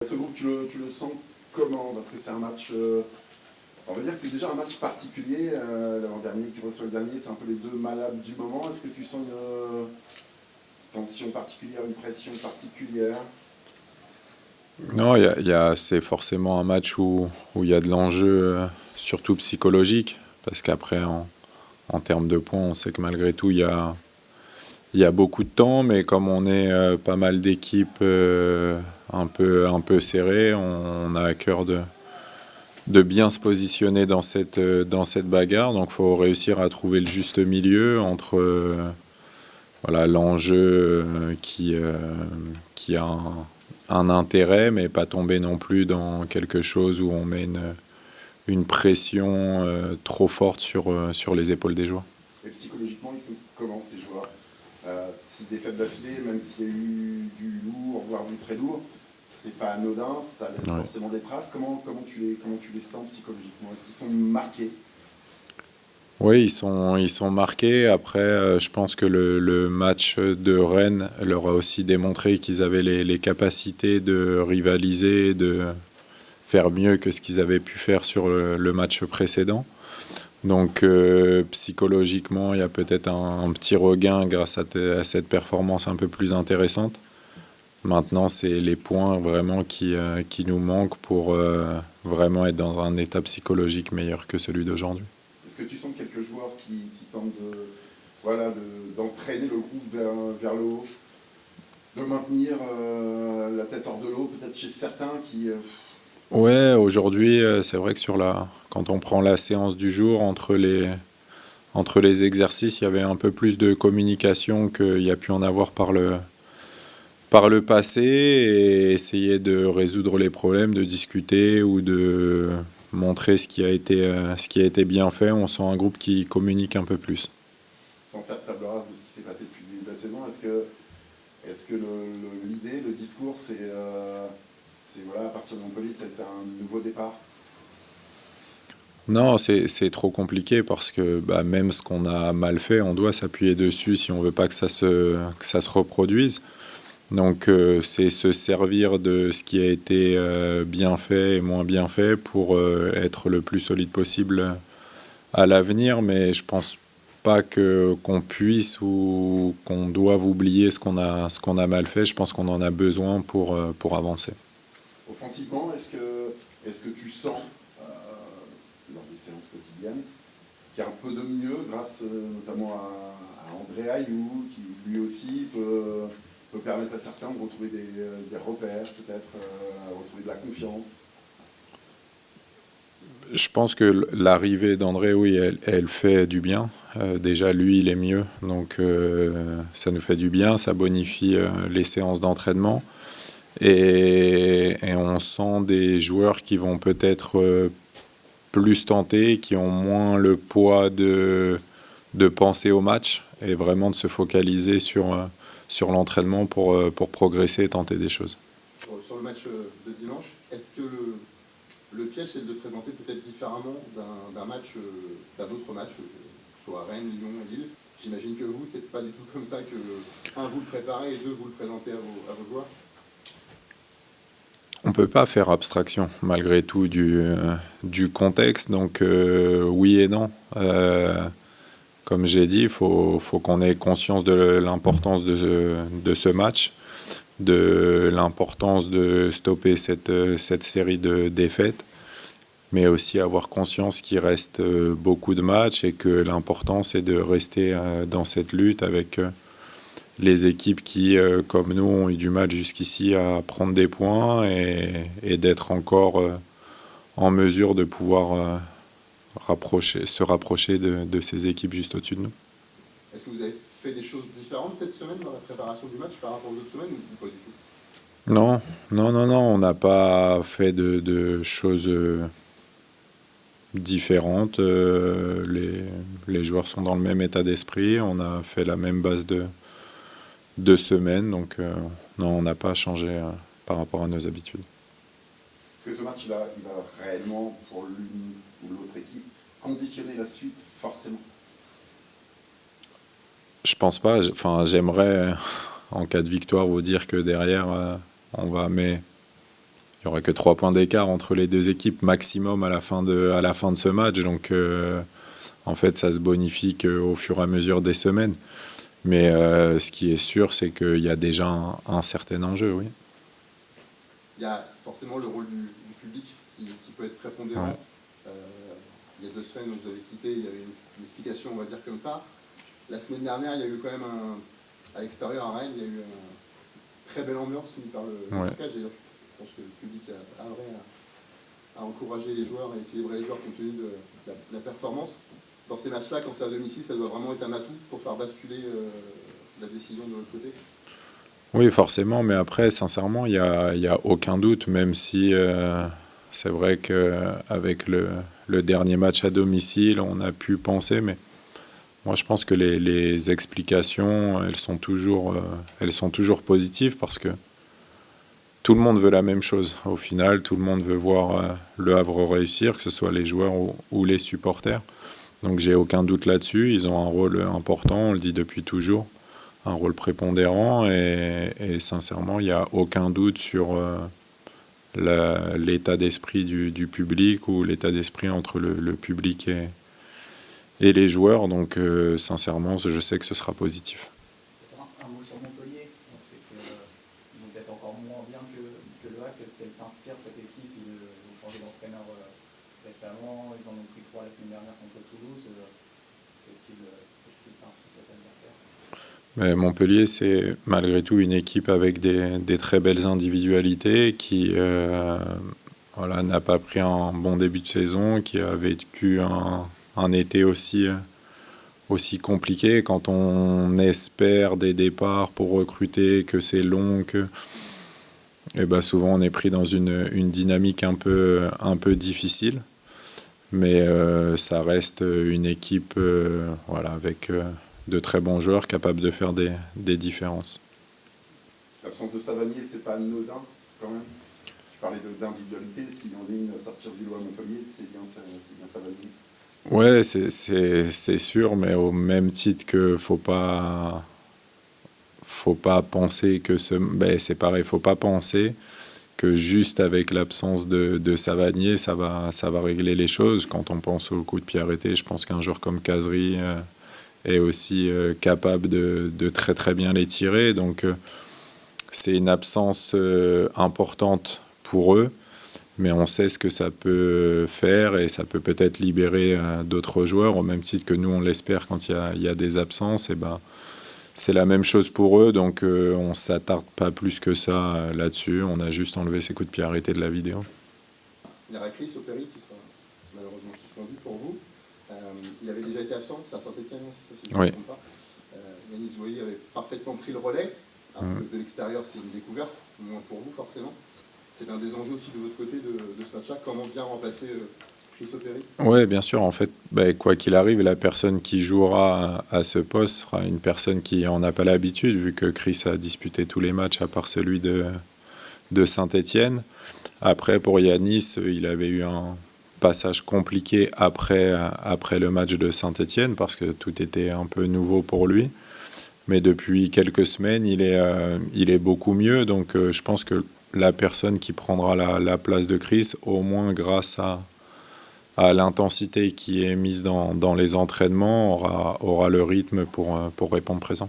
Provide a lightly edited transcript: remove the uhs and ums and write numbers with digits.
Ce groupe, tu le sens comment? Parce que c'est un match, on va dire que c'est déjà un match particulier. L'avant-dernier qui reçoit le dernier, c'est un peu les deux malades du moment. Est-ce que tu sens une tension particulière, une pression particulière? Non, c'est forcément un match où il y a de l'enjeu, surtout psychologique, parce qu'après, en termes de points, on sait que malgré tout, il y a beaucoup de temps, mais comme on est pas mal d'équipes un peu serrées, on a à cœur de bien se positionner dans cette bagarre. Donc il faut réussir à trouver le juste milieu entre voilà, l'enjeu qui a un intérêt, mais pas tomber non plus dans quelque chose où on met une pression trop forte sur les épaules des joueurs. Et psychologiquement, ils sont comment ces joueurs? 6 défaites d'affilée, même s'il y a eu du lourd, voire du très lourd, c'est pas anodin, ça laisse forcément des traces. Comment tu les sens psychologiquement? Est-ce qu'ils sont marqués? Oui, ils sont marqués. Après, je pense que le match de Rennes leur a aussi démontré qu'ils avaient les capacités de rivaliser, de faire mieux que ce qu'ils avaient pu faire sur le match précédent. Donc psychologiquement, il y a peut-être un petit regain grâce à cette performance un peu plus intéressante. Maintenant, c'est les points vraiment qui nous manquent pour vraiment être dans un état psychologique meilleur que celui d'aujourd'hui. Est-ce que tu sens quelques joueurs qui tentent voilà, d'entraîner le groupe vers le haut, de maintenir la tête hors de l'eau, peut-être chez certains qui... Ouais, aujourd'hui, c'est vrai que quand on prend la séance du jour, entre les exercices, il y avait un peu plus de communication qu'il y a pu en avoir par le passé et essayer de résoudre les problèmes, de discuter ou de montrer ce qui a été bien fait. On sent un groupe qui communique un peu plus. Sans faire table rase de ce qui s'est passé depuis le début de la saison, est-ce que l'idée, le discours, c'est voilà, à partir de Montpellier, c'est un nouveau départ? Non, c'est trop compliqué parce que bah, même ce qu'on a mal fait, on doit s'appuyer dessus si on veut pas que ça se reproduise. Donc c'est se servir de ce qui a été bien fait et moins bien fait pour être le plus solide possible à l'avenir, mais je pense pas qu'on puisse ou qu'on doive oublier ce qu'on a mal fait. Je pense qu'on en a besoin pour avancer. Offensivement, est-ce que tu sens, lors des séances quotidiennes, qu'il y a un peu de mieux grâce notamment à André Ayou, qui lui aussi peut permettre à certains de retrouver des repères, peut-être retrouver de la confiance? Je pense que l'arrivée d'André, oui, elle fait du bien. Déjà, lui, il est mieux, donc ça nous fait du bien, ça bonifie les séances d'entraînement. Et on sent des joueurs qui vont peut-être plus tenter, qui ont moins le poids de penser au match et vraiment de se focaliser sur l'entraînement pour progresser et tenter des choses. Sur le match de dimanche, est-ce que le piège, c'est de le présenter peut-être différemment d'un autre match, soit Rennes, Lyon, Lille? J'imagine que vous, c'est pas du tout comme ça que, un, vous le préparez et deux, vous le présentez à vos joueurs? On ne peut pas faire abstraction malgré tout du contexte, donc oui et non. Comme j'ai dit, il faut qu'on ait conscience de l'importance de ce match, de l'importance de stopper cette série de défaites, mais aussi avoir conscience qu'il reste beaucoup de matchs et que l'important c'est de rester dans cette lutte avec les équipes qui, comme nous, ont eu du mal jusqu'ici à prendre des points et d'être encore en mesure de pouvoir se rapprocher de ces équipes juste au-dessus de nous. Est-ce que vous avez fait des choses différentes cette semaine dans la préparation du match par rapport aux autres semaines ou pas du tout? Non, on n'a pas fait de choses différentes. Les joueurs sont dans le même état d'esprit. On a fait la même base de semaines, donc non, on n'a pas changé par rapport à nos habitudes. Est-ce que ce match, il va réellement, pour l'une ou l'autre équipe, conditionner la suite, forcément? Je pense pas. Enfin, j'aimerais, en cas de victoire, vous dire que derrière, il y n'y aura que 3 points d'écart entre les deux équipes maximum à la fin de ce match. Donc, en fait, ça se bonifie qu'au fur et à mesure des semaines. Mais ce qui est sûr, c'est qu'il y a déjà un certain enjeu, oui. Il y a forcément le rôle du public qui peut être prépondérant. Ouais. Il y a 2 semaines, vous avez quitté, il y avait une explication, on va dire comme ça. La semaine dernière, il y a eu quand même à l'extérieur à Rennes, il y a eu une très belle ambiance mise par le blocage. D'ailleurs, je pense que le public a vrai à encourager les joueurs et célébrer les joueurs compte tenu de la performance. Dans ces matchs-là, quand c'est à domicile, ça doit vraiment être un atout pour faire basculer la décision de l'autre côté. Oui, forcément, mais après, sincèrement, il y a aucun doute, même si c'est vrai qu'avec le dernier match à domicile, on a pu penser, mais moi je pense que les explications, elles sont toujours positives parce que tout le monde veut la même chose. Au final, tout le monde veut voir le Havre réussir, que ce soit les joueurs ou les supporters. Donc j'ai aucun doute là-dessus, ils ont un rôle important, on le dit depuis toujours, un rôle prépondérant et sincèrement, il n'y a aucun doute sur l'état d'esprit du public ou l'état d'esprit entre le public et les joueurs. Donc sincèrement, je sais que ce sera positif. Un mot sur Montpellier, on sait qu'ils vont peut-être encore moins bien que le HAC. Est-ce qu'elle t'inspire cette équipe? Ils ont changé d'entraîneur récemment, ils en ont pris 3 la semaine dernière contre Toulouse. Qu'est-ce qu'il t'inspire cet adversaire? Mais Montpellier, c'est malgré tout une équipe avec des très belles individualités qui n'a pas pris un bon début de saison, qui a vécu un été aussi compliqué. Quand on espère des départs pour recruter, que c'est long, et ben souvent on est pris dans une dynamique un peu difficile. Mais ça reste une équipe avec de très bons joueurs capables de faire des différences. L'absence de Savanier, c'est pas anodin quand même. Tu parlais d'individualité, s'il y en a une à sortir du lot à Montpellier, c'est bien Savanier. Ouais, c'est sûr, mais au même titre que faut pas penser que c'est pareil, faut pas penser que juste avec l'absence de Savanier, ça va régler les choses. Quand on pense au coup de pied arrêté, je pense qu'un joueur comme Kazri est aussi capable de très très bien les tirer. Donc c'est une absence importante pour eux, mais on sait ce que ça peut faire et ça peut peut-être libérer d'autres joueurs, au même titre que nous on l'espère quand il y a des absences. Et ben, c'est la même chose pour eux, donc on ne s'attarde pas plus que ça là-dessus. On a juste enlevé ces coups de pied arrêtés de la vidéo. Il y aura Chris Opéry qui sera malheureusement suspendu pour vous. Il avait déjà été absent, c'est à Saint-Etienne, c'est ça si je ne me trompe pas. Yanis Zouaï avait parfaitement pris le relais. De l'extérieur, c'est une découverte, moins pour vous forcément. C'est un des enjeux aussi de votre côté de ce match-là. Comment bien remplacer Chris Opéry? Oui, bien sûr. En fait, quoi qu'il arrive, la personne qui jouera à ce poste sera une personne qui n'en a pas l'habitude, vu que Chris a disputé tous les matchs à part celui de Saint-Etienne. Après, pour Yanis, il avait eu un passage compliqué après le match de Saint-Etienne, parce que tout était un peu nouveau pour lui. Mais depuis quelques semaines, il est beaucoup mieux. Donc je pense que la personne qui prendra la place de Chris, au moins grâce à l'intensité qui est mise dans les entraînements, aura le rythme pour répondre présent.